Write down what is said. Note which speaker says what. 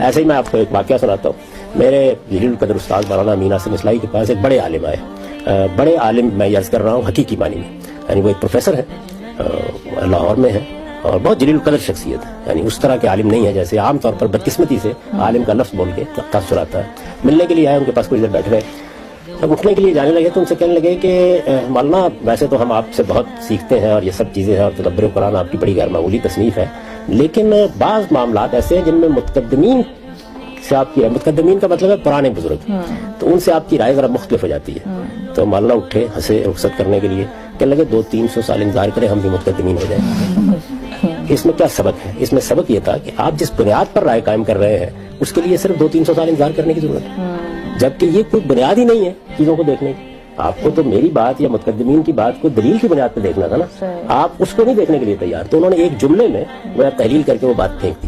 Speaker 1: ایسے ہی میں آپ کو ایک واقعہ سناتا ہوں. میرے جلیل القدر استاد مولانا امین عاصم اصلاحی کے پاس ایک بڑے عالم آئے. بڑے عالم میں عرض کر رہا ہوں حقیقی معنی میں, یعنی وہ ایک پروفیسر ہے, لاہور میں ہے, اور بہت جلیل القدر شخصیت ہے. یعنی اس طرح کے عالم نہیں ہے جیسے عام طور پر بدقسمتی سے عالم کا لفظ بول کے تاثر آتا ہے. ملنے کے لیے آئے, ان کے پاس کچھ دیر بیٹھ گئے. جب اٹھنے کے لیے جانے لگے تو ان سے کہنے لگے کہ مولانا ویسے تو ہم آپ سے بہت سیکھتے ہیں اور یہ سب چیزیں ہیں, اور تدبر قرآن آپ کی بڑی غیر معمولی تصنیف ہے, لیکن بعض معاملات ایسے ہیں جن میں متقدمین سے آپ کی, متقدمین کا مطلب ہے پرانے بزرگ, تو ان سے آپ کی رائے ذرا مختلف ہو جاتی ہے. تو مولانا اٹھے, ہنسے رخصت کرنے کے لیے, کہنے لگے 200-300 سال انتظار کریں, ہم بھی متقدمین ہو جائیں. اس میں کیا سبق ہے؟ اس میں سبق یہ تھا کہ آپ جس بنیاد پر رائے قائم کر رہے ہیں اس کے لیے صرف 200-300 سال انتظار کرنے کی ضرورت ہے, جبکہ یہ کوئی بنیاد ہی نہیں ہے چیزوں کو دیکھنے کی. آپ کو تو میری بات یا متقدمین کی بات کو دلیل کی بنیاد پہ دیکھنا تھا نا, آپ اس کو نہیں دیکھنے کے لیے تیار. تو انہوں نے ایک جملے میں وہ تحلیل کر کے وہ بات پھینک دی.